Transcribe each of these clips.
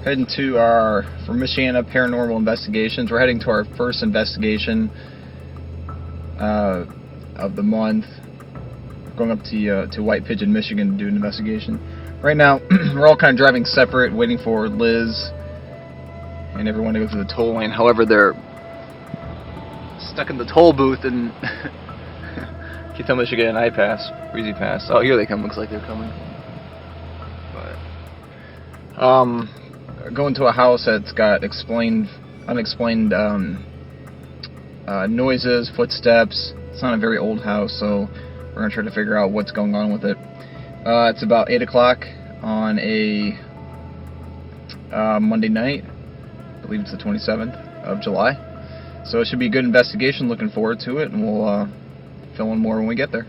Heading to for Michiana Paranormal Investigations. We're heading to our first investigation of the month. Going up to White Pigeon, Michigan to do an investigation. Right now, we're all kind of driving separate, waiting for Liz and everyone to go through the toll lane. However, they're stuck in the toll booth and keep telling me they should get an iPass, or Easy Pass. Oh, here they come. Looks like they're coming. But going to a house that's got unexplained noises, footsteps. It's not a very old house, so we're gonna try to figure out what's going on with it. It's about 8 o'clock on a Monday night. I believe it's the 27th of July. So it should be a good investigation. Looking forward to it, and we'll fill in more when we get there.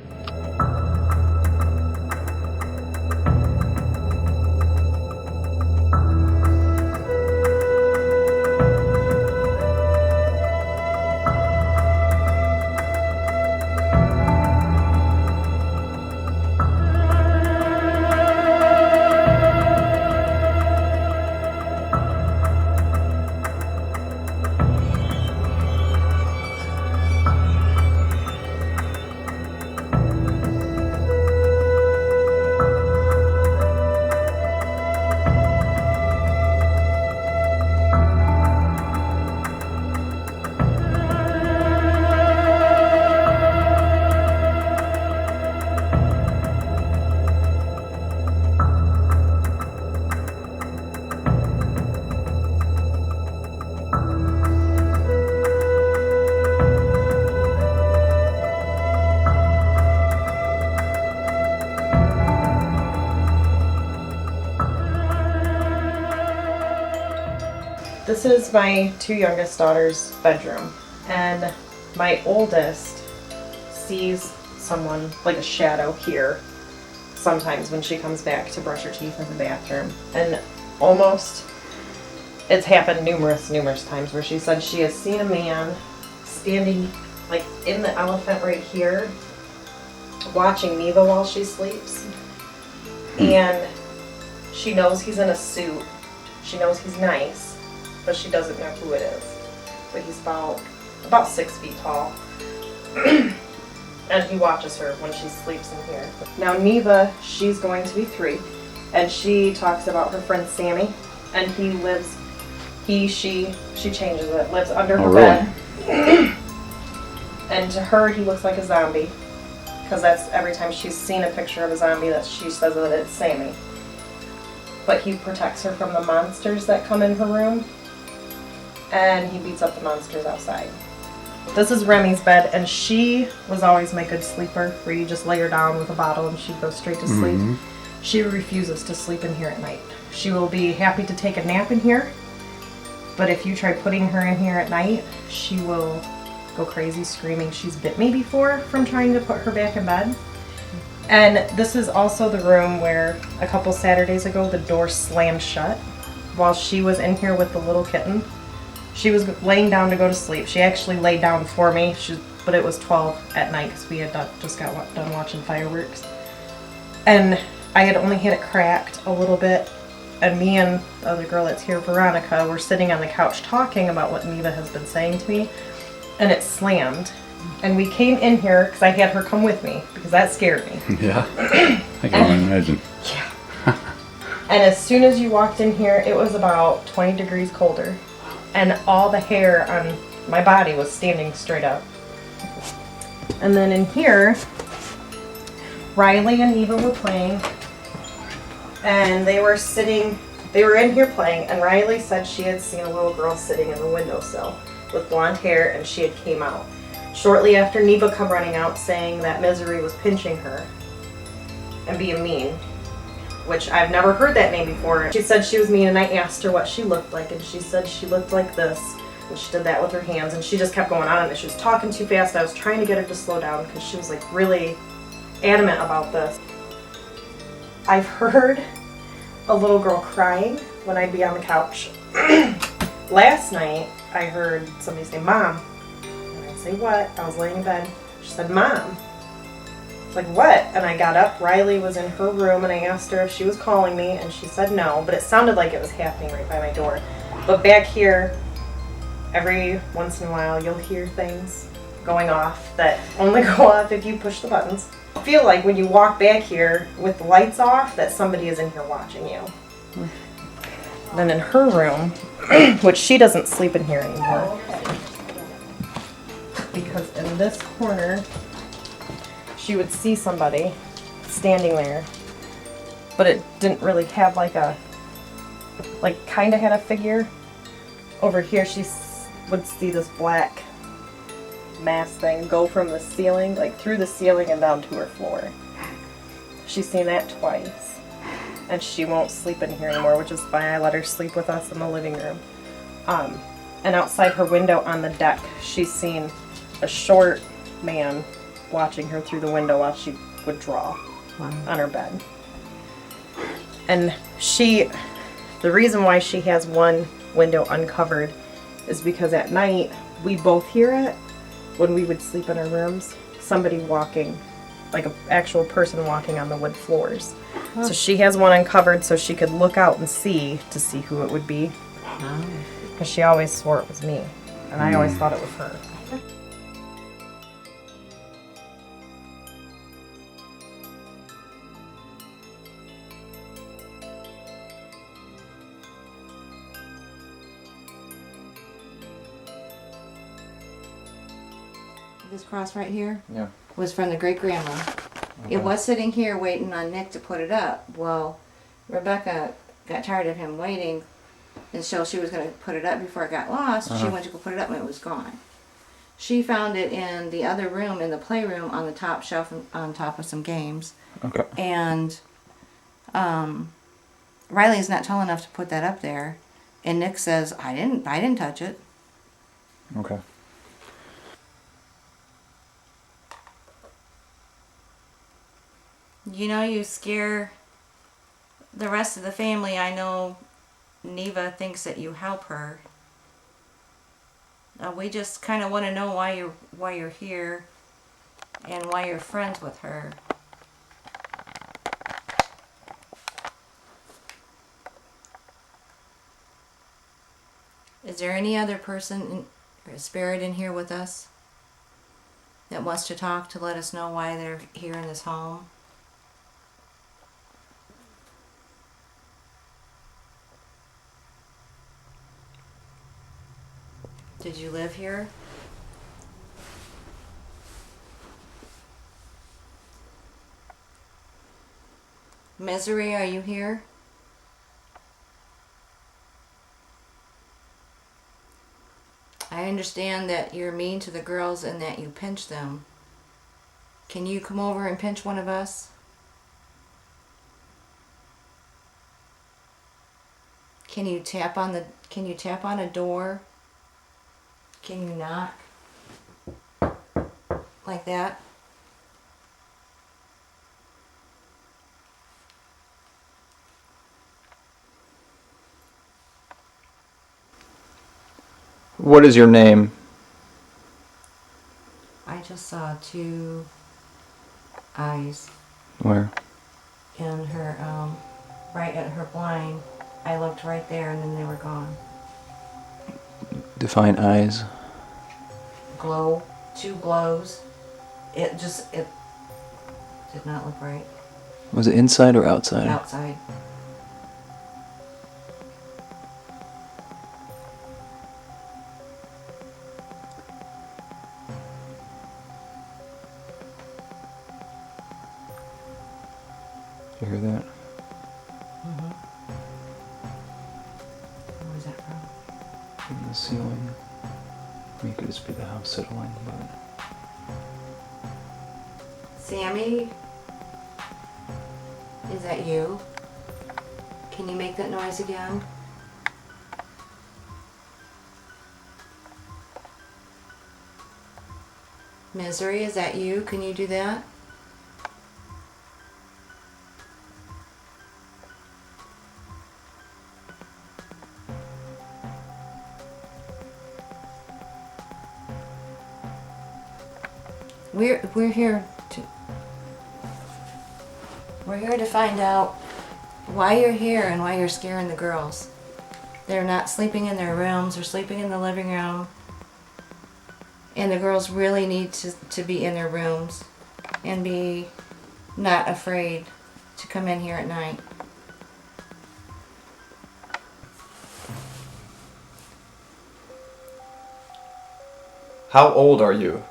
This is my two youngest daughters' bedroom, and my oldest sees someone, like a shadow here, sometimes when she comes back to brush her teeth in the bathroom. And it's happened numerous times where she said she has seen a man standing like in the elephant right here, watching Neva while she sleeps. And she knows he's in a suit. She knows he's nice, but she doesn't know who it is. But he's about 6 feet tall. And he watches her when she sleeps in here. Now Neva, she's going to be 3, and she talks about her friend Sammy, and she changes it, lives under her bed. And to her, he looks like a zombie, because that's every time she's seen a picture of a zombie that she says that it's Sammy. But he protects her from the monsters that come in her room, and he beats up the monsters outside. This is Remy's bed, and she was always my good sleeper, where you just lay her down with a bottle and she'd go straight to sleep. She refuses to sleep in here at night. She will be happy to take a nap in here, but if you try putting her in here at night, she will go crazy screaming. She's bit me before from trying to put her back in bed. And this is also the room where a couple Saturdays ago the door slammed shut while she was in here with the little kitten. She was laying down to go to sleep. She actually laid down for me, but it was 12 at night because we had just got done watching fireworks. And I had only had it cracked a little bit, and me and the other girl that's here, Veronica, were sitting on the couch talking about what Neva has been saying to me, and it slammed. And we came in here because I had her come with me because that scared me. Yeah, I can imagine. Yeah. And as soon as you walked in here, it was about 20 degrees colder. And all the hair on my body was standing straight up. And then in here, Riley and Neva were playing. And they were in here playing, and Riley said she had seen a little girl sitting in the windowsill with blonde hair, and she had came out. Shortly after, Neva come running out saying that Misery was pinching her and being mean, which I've never heard that name before. She said she was mean, and I asked her what she looked like, and she said she looked like this, and she did that with her hands, and she just kept going on, and she was talking too fast. I was trying to get her to slow down because she was like really adamant about this. I've heard a little girl crying when I'd be on the couch. Last night, I heard somebody say, "Mom." And I'd say, "What?" I was laying in bed. She said, "Mom." like, what? And I got up. Riley was in her room, and I asked her if she was calling me, and she said no, but it sounded like it was happening right by my door. But back here, every once in a while, you'll hear things going off that only go off if you push the buttons. I feel like when you walk back here with the lights off, that somebody is in here watching you. Then in her room, which she doesn't sleep in here anymore, because in this corner, she would see somebody standing there, but it didn't really have like a, like kind of had a figure. Over here, she would see this black mass thing go from the ceiling, like through the ceiling and down to her floor. She's seen that twice, and she won't sleep in here anymore, which is why I let her sleep with us in the living room. And outside her window on the deck, she's seen a short man watching her through the window while she would draw on her bed. And the reason why she has one window uncovered is because at night we both hear it when we would sleep in our rooms. Somebody walking, like an actual person walking on the wood floors. Huh. So she has one uncovered so she could look out and see who it would be. Because she always swore it was me, and I always thought it was her. This cross right here Yeah. was from the great grandma. Okay. It was sitting here waiting on Nick to put it up. Well, Rebecca got tired of him waiting, and so she was going to put it up before it got lost. She went to go put it up and it was gone. She found it in the other room, in the playroom, on the top shelf on top of some games. Okay. And Riley's not tall enough to put that up there, and Nick says, I didn't touch it. Okay. You know, you scare the rest of the family. I know Neva thinks that you help her. We just kind of want to know why you're here and why you're friends with her. Is there any other person or spirit in here with us that wants to talk to let us know why they're here in this home? Did you live here? Misery, are you here? I understand that you're mean to the girls and that you pinch them. Can you come over and pinch one of us? Can you tap on a door? Can you knock? Like that? What is your name? I just saw two eyes Where? in her, right at her blind. I looked right there and then they were gone. Define eyes. Glow, two glows. It did not look right. Was it inside or outside? Outside. You hear that? Where was that from? From the ceiling. I mean, it could just be the house settling, but... Sammy? Is that you? Can you make that noise again? Misery, is that you? Can you do that? We're here to... We're here to find out why you're here and why you're scaring the girls. They're not sleeping in their rooms, they're sleeping in the living room. And the girls really need to be in their rooms and be not afraid to come in here at night. How old are you?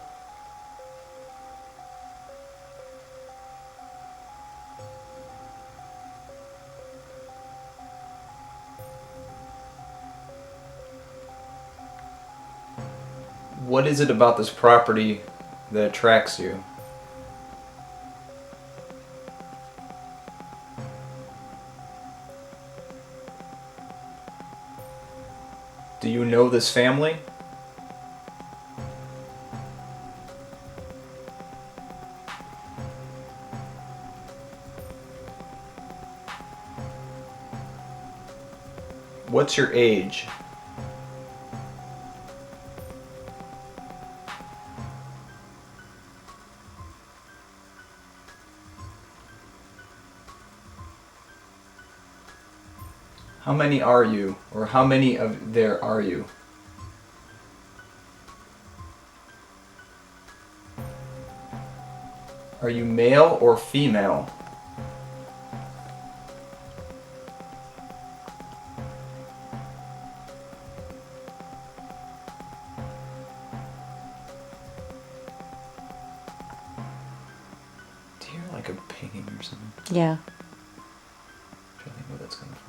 What is it about this property that attracts you? Do you know this family? What's your age? How many are you? Or how many of there are you? Are you male or female? Do you hear like a pinging or something? Yeah. I'm trying to think where that's coming from.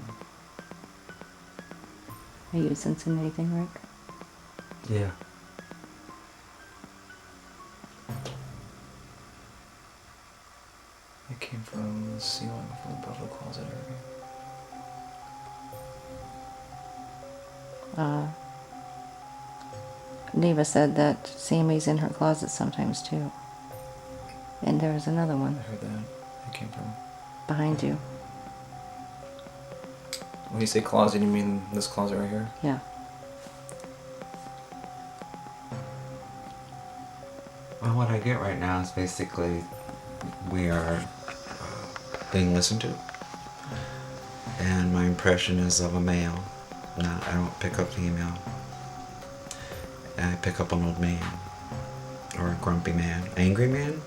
Are you sensing anything, Rick? Yeah. It came from the ceiling from above the closet area. Neva said that Sammy's in her closet sometimes too. And there was another I one heard that. It came from. behind you. When you say closet, you mean this closet right here? Yeah. Well, what I get right now is basically we are being listened to, and my impression is of a male. No, I don't pick up female. I pick up an old man, or a grumpy man, angry man.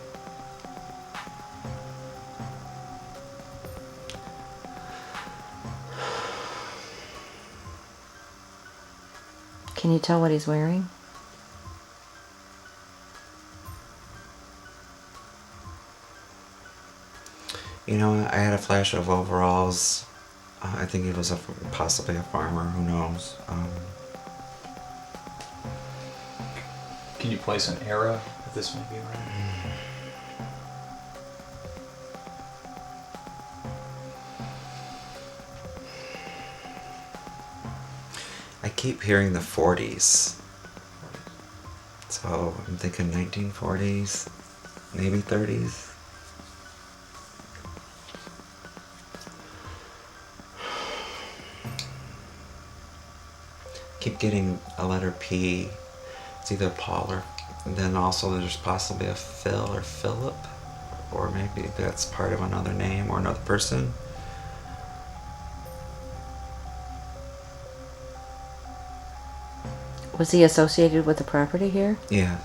Can you tell what he's wearing? You know, I had a flash of overalls. I think he was possibly a farmer. Who knows? Can you place an era if this might be right? I keep hearing the 40s. So I'm thinking 1940s, maybe 30s. Keep getting a letter P. It's either Paul or, and then also there's possibly a Phil or Philip, or maybe that's part of another name or another person. Was he associated with the property here? Yeah.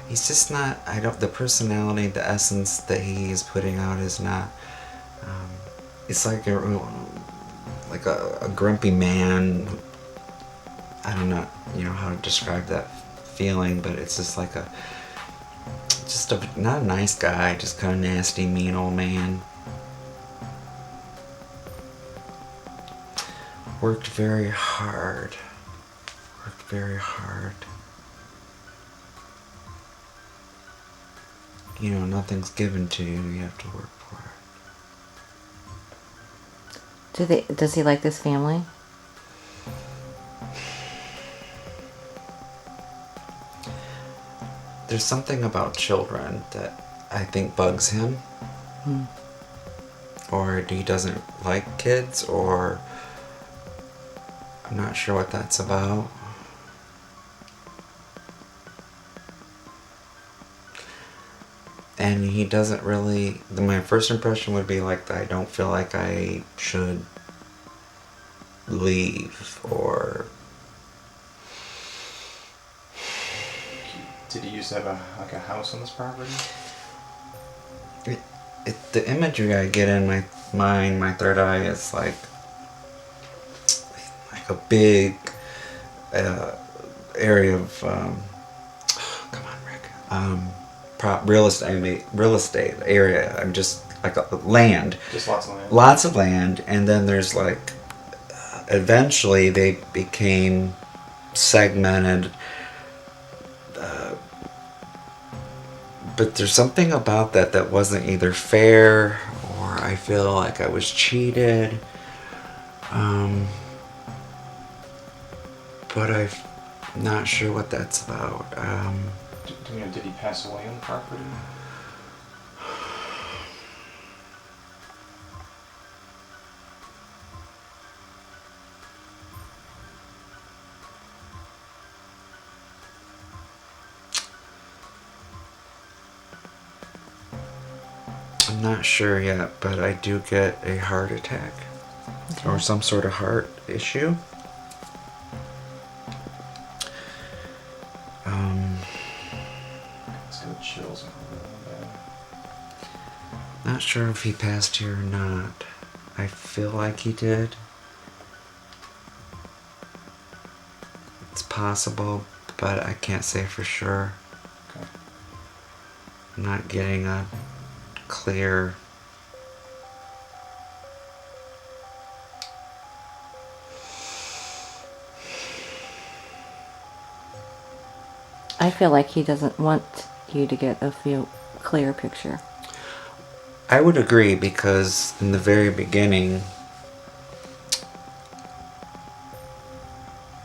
He's just not, the personality, the essence that he is putting out is not, it's like a grumpy man. I don't know, how to describe that feeling, but it's just like not a nice guy, just kind of nasty, mean old man. Worked very hard. Nothing's given to you. You have to work for it. Does he like this family? There's something about children that I think bugs him. Or he doesn't like kids, or I'm not sure what that's about. And he doesn't really... My first impression would be like, I don't feel like I should leave, or... Did he used to have a house on this property? The imagery I get in my mind, my third eye, is like a big area of come on, Rick, real estate area. I'm just like land, Just lots of land, and then there's like eventually they became segmented. But there's something about that wasn't either fair, or I feel like I was cheated. But I'm not sure what that's about. Did he pass away on the property? I'm not sure yet, but I do get a heart attack. Okay. Or some sort of heart issue. It's got chills. Not sure if he passed here or not. I feel like he did. It's possible, but I can't say for sure. Okay. I'm not getting a clear... I feel like he doesn't want you to get a clear picture. I would agree, because in the very beginning,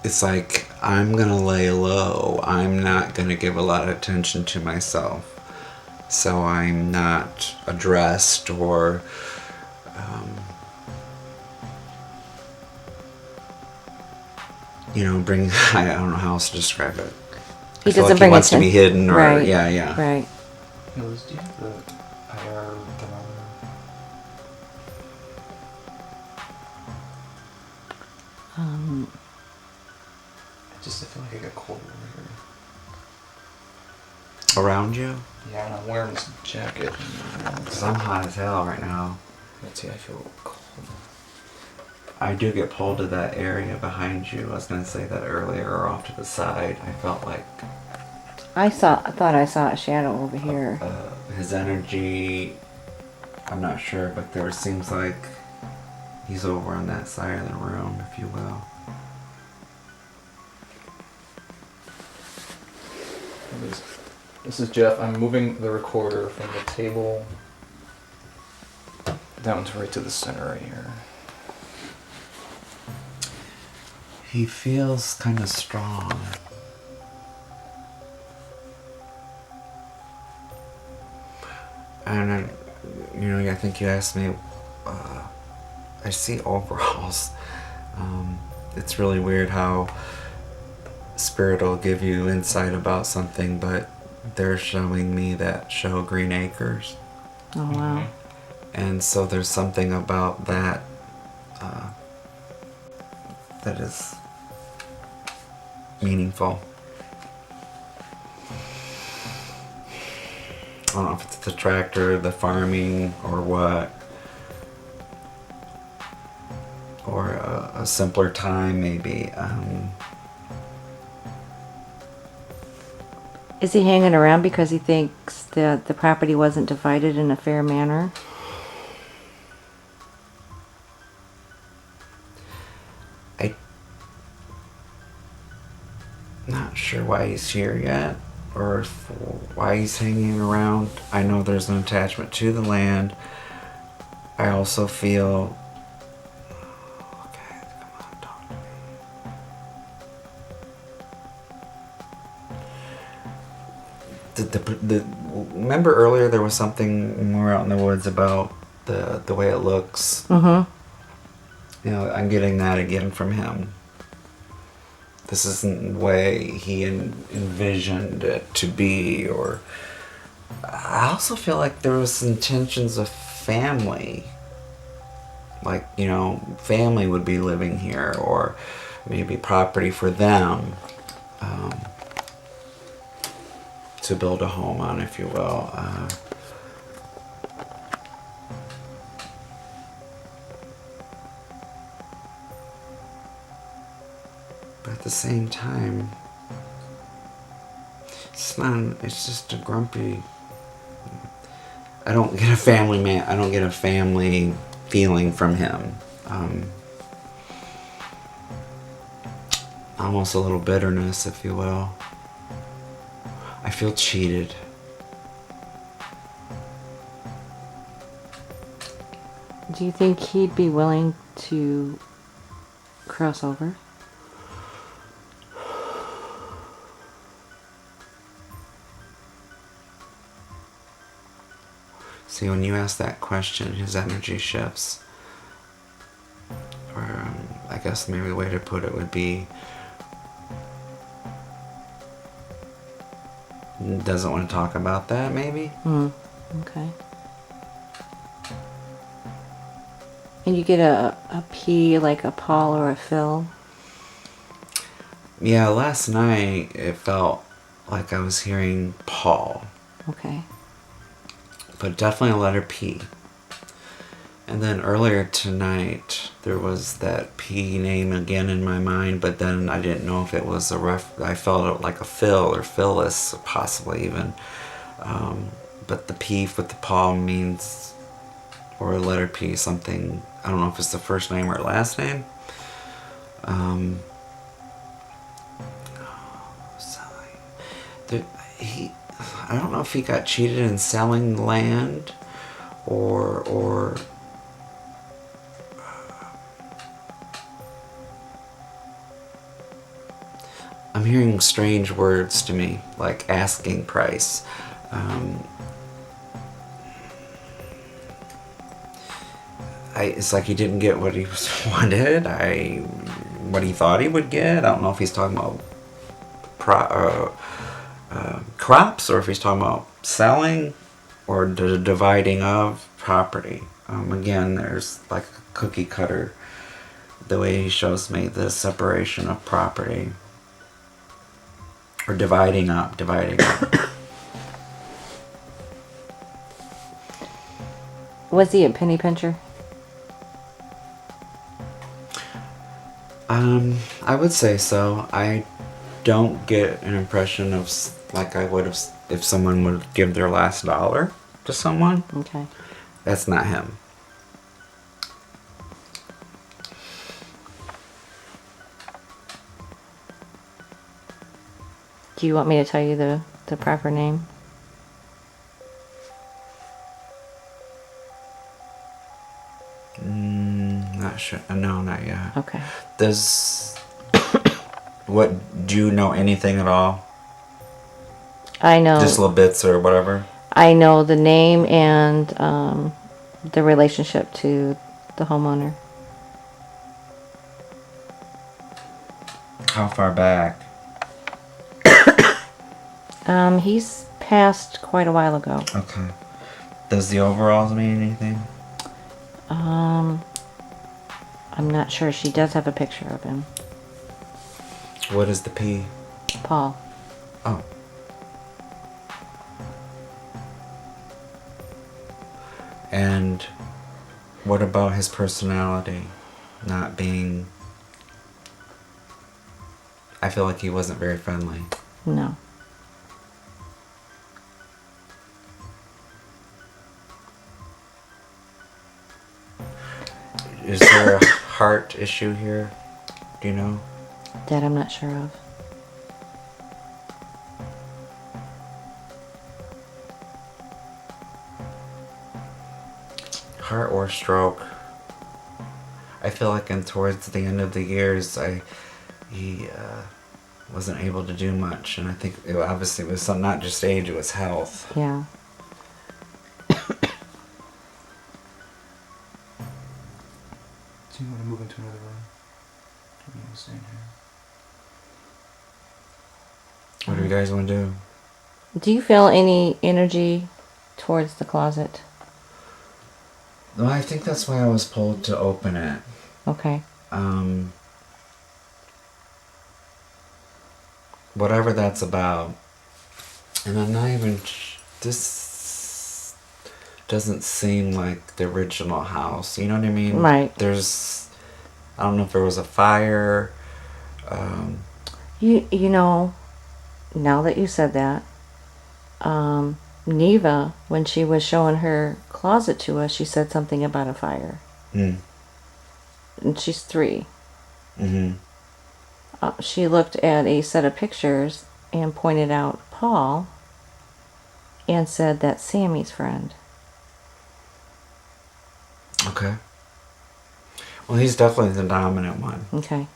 it's like, I'm gonna lay low. I'm not gonna give a lot of attention to myself. So I'm not addressed or bring... I don't know how else to describe it. He I feel doesn't like bring he wants to be hidden, or right. yeah. Right. Liz, do you have the IR thermometer? I feel like I got cold over here. Around you? Yeah, and I'm wearing this jacket. Because I'm hot as hell right now. Let's see, I feel cold. I do get pulled to that area behind you. I was going to say that earlier, or off to the side. I felt like... I thought I saw a shadow over here. His energy, I'm not sure, but there seems like he's over on that side of the room, if you will. This is Jeff. I'm moving the recorder from the table down to right to the center right here. He feels kind of strong. And I think you asked me, I see overalls. It's really weird how Spirit will give you insight about something, but they're showing me that show Green Acres. Oh, wow. And so there's something about that that is meaningful. I don't know if it's the tractor, the farming, or what. Or a simpler time, maybe. Is he hanging around because he thinks that the property wasn't divided in a fair manner? I'm not sure why he's here yet, or why he's hanging around. I know there's an attachment to the land. I also feel... Okay, come on, talk to me. Remember earlier there was something when we were out in the woods about the way it looks? Mm-hmm. I'm getting that again from him. This isn't the way he envisioned it to be, or I also feel like there was intentions of family. Like, you know, family would be living here, or maybe property for them to build a home on, if you will. But at the same time, it's just a grumpy. I don't get a family man. I don't get a family feeling from him. Almost a little bitterness, if you will. I feel cheated. Do you think he'd be willing to cross over? See, when you ask that question, his energy shifts. Or, I guess maybe a way to put it would be, doesn't want to talk about that, maybe? Okay. And you get a P, like a Paul or a Phil? Yeah, last night it felt like I was hearing Paul, Okay. but definitely a letter P. And then earlier tonight, there was that P name again in my mind, but then I didn't know if it was I felt it like a Phil or Phyllis, possibly even. But the P with the Paul means, or a letter P, something, I don't know if it's the first name or last name. I don't know if he got cheated in selling land, or I'm hearing strange words to me, like asking price. It's like he didn't get what he wanted. What he thought he would get. I don't know if he's talking about crops, or if he's talking about selling, or the dividing of property. Again, there's like a cookie cutter, the way he shows me the separation of property. Or dividing up. Was he a penny pincher? I would say so. I don't get an impression of like I would have if someone would give their last dollar to someone. Okay. That's not him. Do you want me to tell you the proper name? Not sure. No, not yet. Okay. Do you know anything at all? I know. Just little bits or whatever? I know the name and the relationship to the homeowner. How far back? He's passed quite a while ago. Okay. Does the overalls mean anything? I'm not sure. She does have a picture of him. What is the P? Paul. Oh. And what about his personality not being... I feel like he wasn't very friendly. No. Is there a heart issue here? Do you know? That I'm not sure of. Heart or stroke. I feel like towards the end of the years, he wasn't able to do much, and I think obviously it was not just age, it was health. Yeah. Do you want to move into another room? Or you want to stay in here? What do you guys want to do? Do you feel any energy towards the closet? No, I think that's why I was pulled to open it. Okay. Whatever that's about. And I'm not even... This doesn't seem like the original house. You know what I mean? Right. There's... I don't know if there was a fire. You know, now that you said that, Neva, when she was showing her closet to us, she said something about a fire. Mm. And she's 3. Mm-hmm. She looked at a set of pictures and pointed out Paul and said that's Sammy's friend. Okay. Well, he's definitely the dominant one. Okay.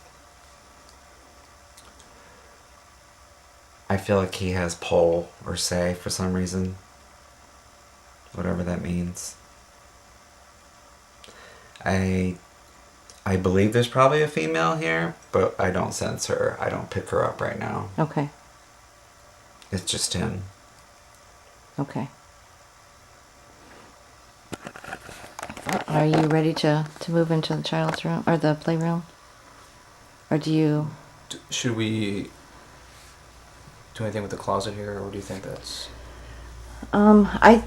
I feel like he has pull or say for some reason. Whatever that means. I believe there's probably a female here, but I don't sense her. I don't pick her up right now. Okay. It's just him. Okay. Are you ready to move into the child's room or the playroom? Or do you... Should we do anything with the closet here, or do you think that's... I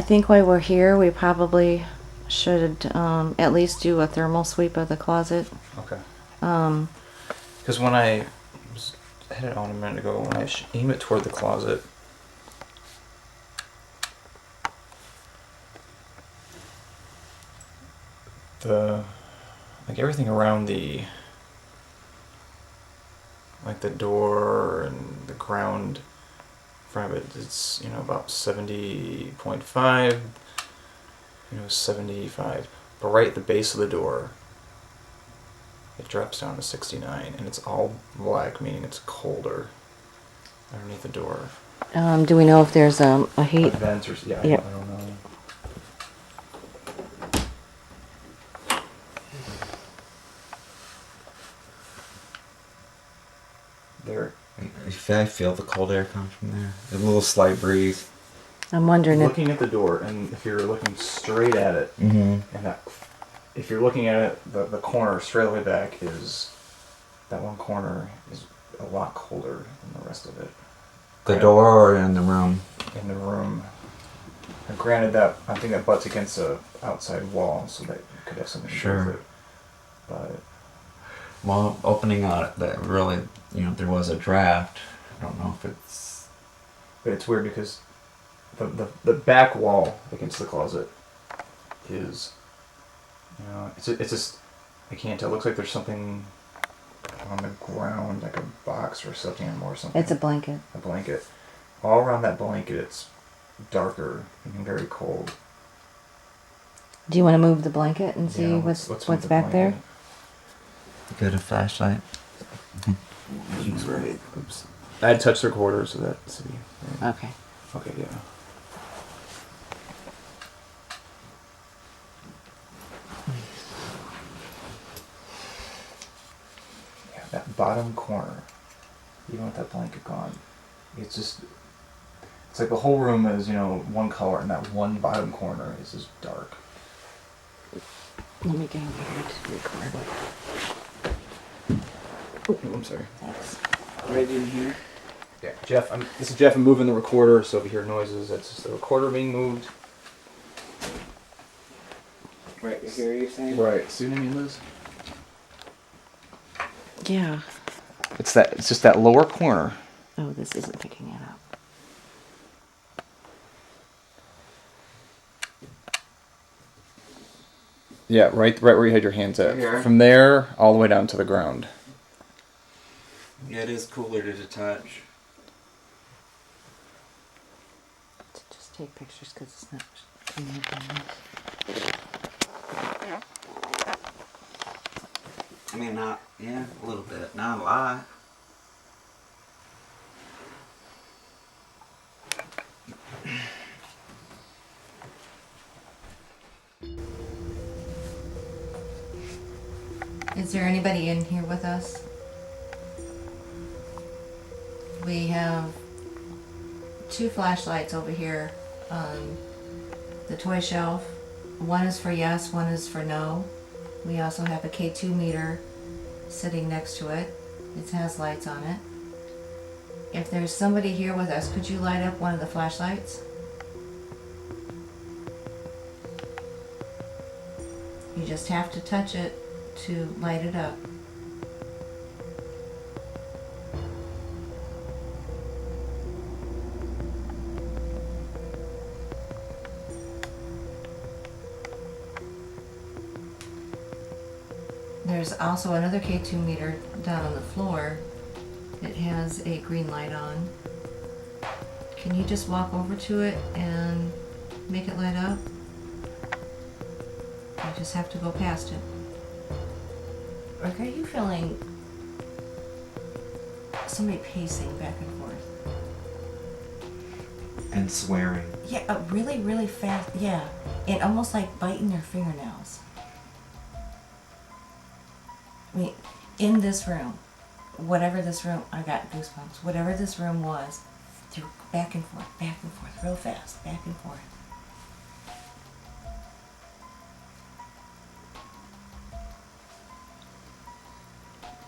think while we're here, we probably should at least do a thermal sweep of the closet. Okay. Because when I had it on a minute ago, when I aim it toward the closet, like everything around the door and the ground in front of it, it's about 70.5, 75, but right at the base of the door it drops down to 69, and it's all black, meaning it's colder underneath the door. Do we know if there's a heat? Vents or yeah, Yep. I don't know. There. I feel the cold air come from there. A little slight breeze. I'm wondering if... Looking at the door, and if you're looking straight at it, Mm-hmm. and if you're looking at it, the corner straight away back is, that one corner is a lot colder than the rest of it. The door or in the room? In the room. And granted, that I think that butts against a outside wall, so that could have something to do with it. But Well, opening out that really, there was a draft. I don't know if it's... But it's weird because the back wall against the closet is, it's just, I can't tell. It looks like there's something on the ground, like a box or something or something. It's a blanket. A blanket. All around that blanket, it's darker and very cold. Do you want to move the blanket and see Yeah, what's with the back there? blanket? Get a flashlight. He's right. Oops. I had touched the recorder, so that's... Okay. Okay, yeah. Yeah, that bottom corner, even with that blanket gone, it's like the whole room is, one color, and that one bottom corner is just dark. Let me get over here to record. Oh, I'm sorry. Thanks. Ready in here? Yeah, Jeff. This is Jeff. I'm moving the recorder, so if you hear noises, that's just the recorder being moved. Right here, you're saying? Right. See what I mean, Liz? Yeah. It's just that lower corner. Oh, this isn't picking it up. Yeah, right where you had your hands at. Here. From there all the way down to the ground. Yeah, it is cooler to touch. Just take pictures because it's not coming up on this. I mean, a little bit. Not a lot. Is there anybody in here with us? We have 2 flashlights over here on the toy shelf. One is for yes, one is for no. We also have a K2 meter sitting next to it. It has lights on it. If there's somebody here with us, could you light up one of the flashlights? You just have to touch it to light it up. There's also another K2 meter down on the floor. It has a green light on. Can you just walk over to it and make it light up? You just have to go past it. Rick, are you feeling somebody pacing back and forth? And swearing. Yeah, really, really fast. Yeah, and almost like biting their fingernails. I mean, in this room, whatever this room, I got goosebumps. Whatever this room was, through back and forth, real fast, back and forth.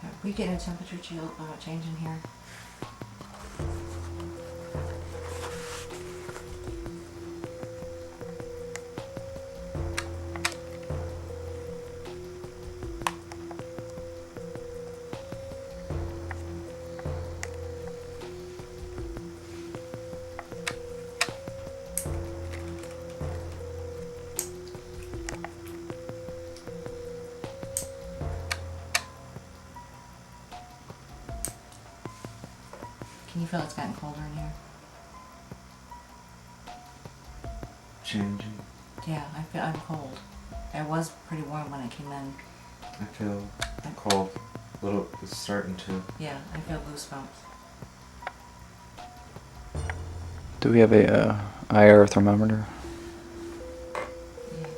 Are we getting a temperature change in here? Can you feel it's gotten colder in here? Changing. Yeah, I feel I'm cold. I was pretty warm when I came in. I feel cold. A little, it's starting to. Yeah, I feel goosebumps. Do we have a IR thermometer? Yes.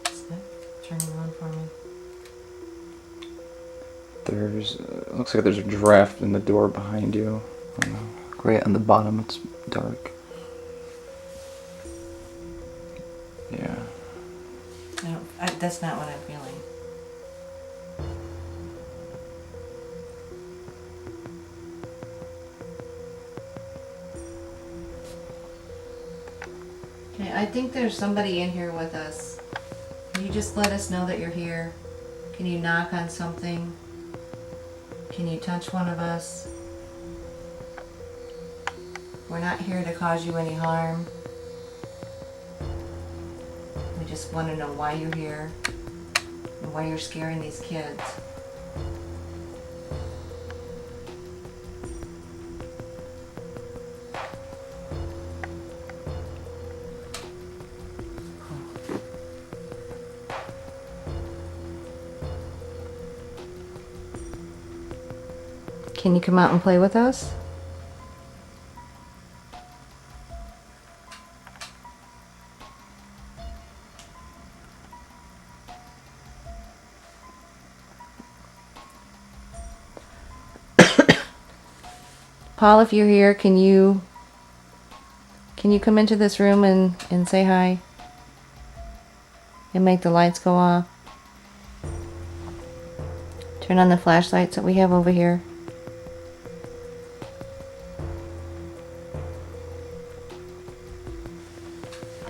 Is that turning on for me? There's looks like there's a draft in the door behind you. Right on the bottom, it's dark. Yeah. That's not what I'm feeling. Okay, I think there's somebody in here with us. Can you just let us know that you're here? Can you knock on something? Can you touch one of us? We're not here to cause you any harm. We just want to know why you're here and why you're scaring these kids. Can you come out and play with us? Paul, if you're here, can you come into this room and say hi? And make the lights go off? Turn on the flashlights that we have over here.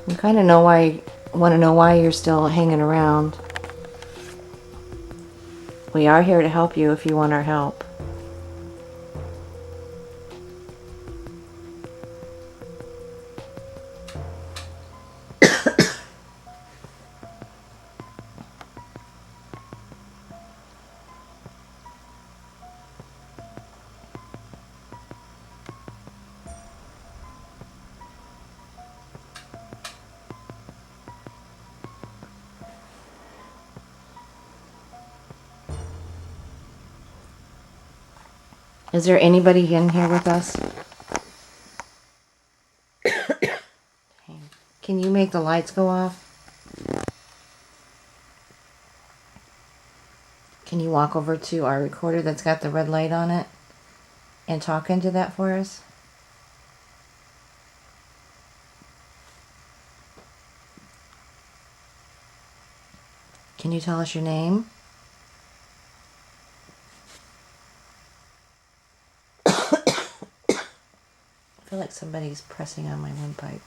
I kind of want to know why you're still hanging around. We are here to help you if you want our help. Is there anybody in here with us? Can you make the lights go off? Can you walk over to our recorder that's got the red light on it and talk into that for us? Can you tell us your name? I feel like somebody's pressing on my windpipe.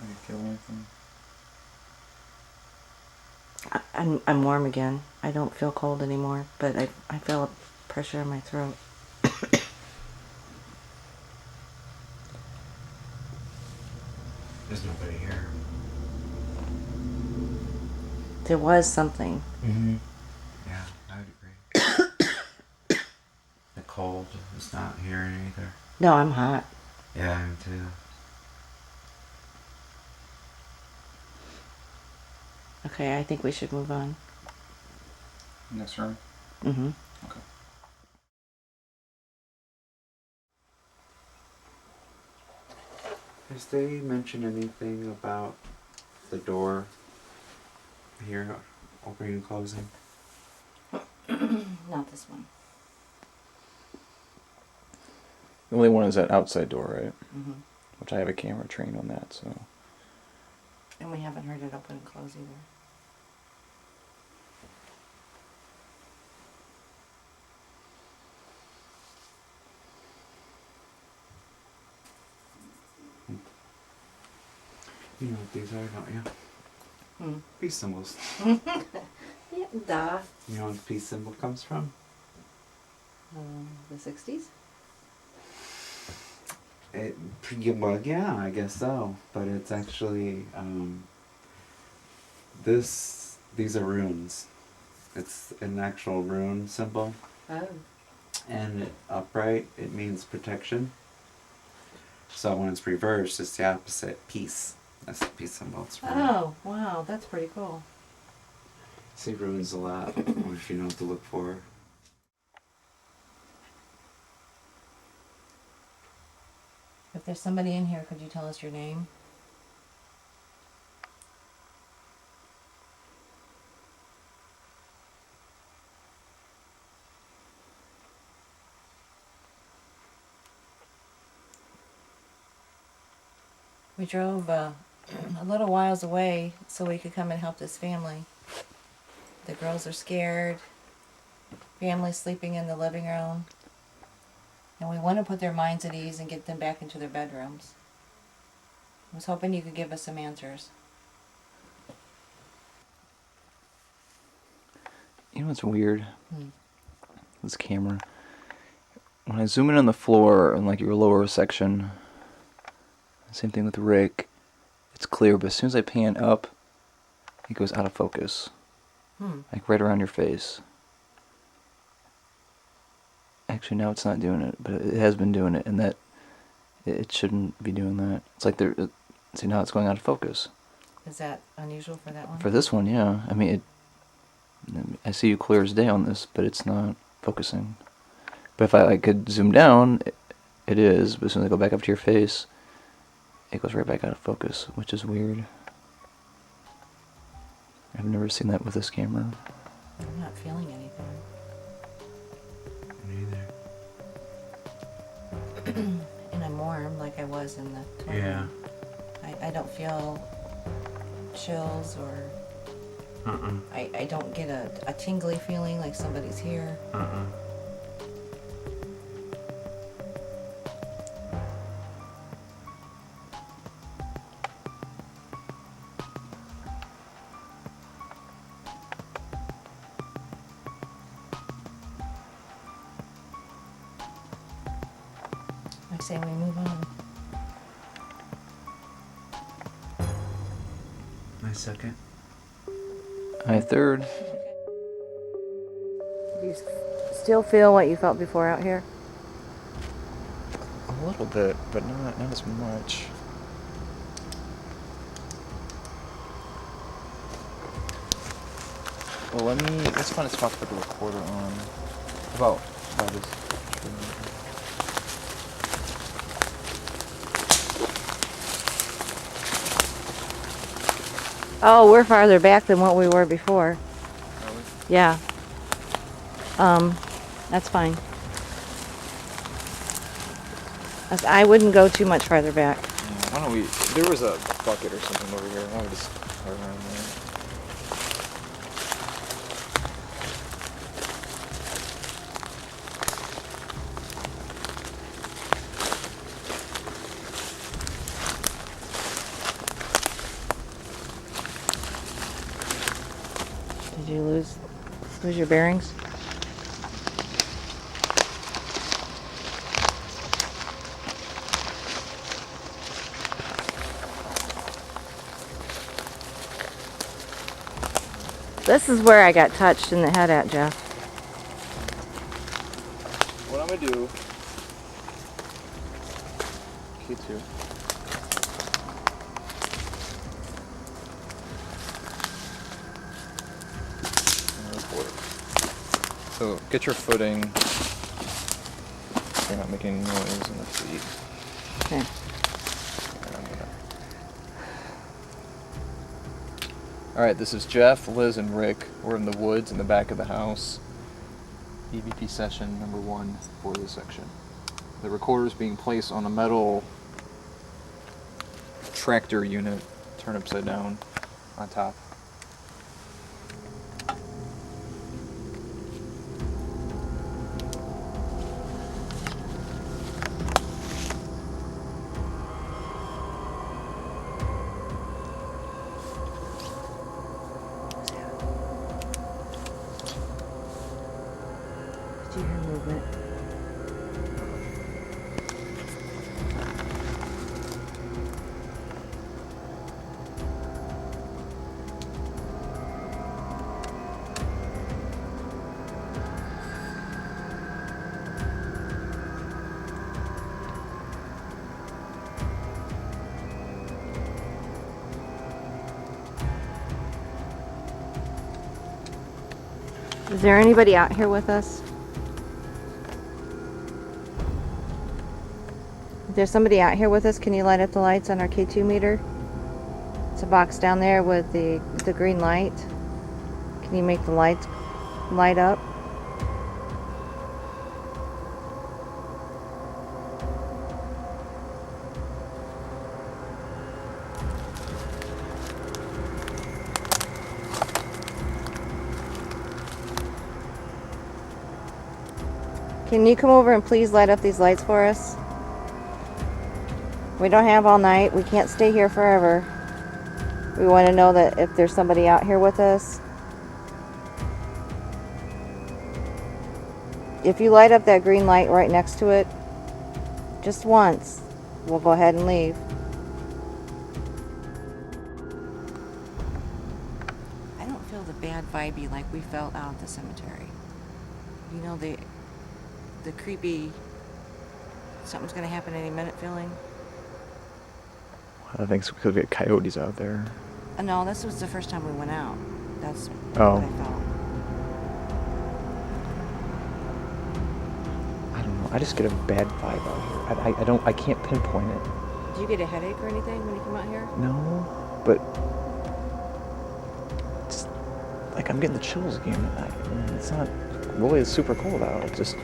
Do you feel anything? I'm warm again. I don't feel cold anymore, but I feel a pressure in my throat. There's nobody here. There was something. Mm-hmm. Yeah, I would agree. The cold is not here either. No, I'm hot. Yeah, I am too. Okay, I think we should move on. Next room? Mm-hmm. Okay. Has they mentioned anything about the door here opening and closing? Not this one. The only one is that outside door, right? Mm-hmm. Which I have a camera trained on that, so. And we haven't heard it open and close either. You know what these are, don't you? Hmm. Peace symbols. Yeah, duh. You know where the peace symbol comes from? The 60s? Well, yeah, I guess so. But it's actually these are runes. It's an actual rune symbol, Oh. and upright it means protection. So when it's reversed, it's the opposite, peace. That's the peace symbol. It's rune. Oh, wow, that's pretty cool. See runes a lot if you know what to look for. If there's somebody in here, could you tell us your name? We drove a little whiles away so we could come and help this family. The girls are scared. Family's sleeping in the living room. And we want to put their minds at ease and get them back into their bedrooms. I was hoping you could give us some answers. You know what's weird? Hmm. This camera. When I zoom in on the floor in like your lower section, same thing with Rick, it's clear, but as soon as I pan up, it goes out of focus. Like right around your face. Actually, now it's not doing it, but it has been doing it, and that it shouldn't be doing that. It's like see, now it's going out of focus. Is that unusual for that one? For this one, yeah. I mean, I see you clear as day on this, but it's not focusing. But if I could zoom down, it is. But as soon as I go back up to your face, it goes right back out of focus, which is weird. I've never seen that with this camera. I'm not feeling anything. Neither. And I'm warm like I was in the toilet. Yeah. I don't feel chills or I don't get a tingly feeling like somebody's here. I say we move on. My second. I third. Do you still feel what you felt before out here? A little bit, but not as much. Well, let's find a spot to put the recorder on. About this. Oh, we're farther back than what we were before. Are we? Yeah. That's fine. I wouldn't go too much farther back. Yeah, why don't we? There was a bucket or something over here. Why don't we just put it around there? Did you lose your bearings? This is where I got touched in the head at, Jeff. What I'm gonna do? K2. So get your footing. You're not making noise in the feet. Okay. Alright, this is Jeff, Liz, and Rick. We're in the woods in the back of the house. EVP session number 1 for this section. The recorder is being placed on a metal tractor unit, turned upside down on top. Did you hear movement? Is there anybody out here with us? If there's somebody out here with us, can you light up the lights on our K2 meter? It's a box down there with the green light. Can you make the lights light up? Can you come over and please light up these lights for us? We don't have all night. We can't stay here forever. We want to know that if there's somebody out here with us. If you light up that green light right next to it, just once, we'll go ahead and leave. I don't feel the bad vibey like we felt out at the cemetery. You know, the creepy, something's going to happen any minute feeling. I think it's because we had coyotes out there. No, this was the first time we went out. That's Oh. what I felt. I don't know. I just get a bad vibe out here. I can't pinpoint it. Did you get a headache or anything when you come out here? No, but it's like I'm getting the chills again. It's not really super cold out. It's just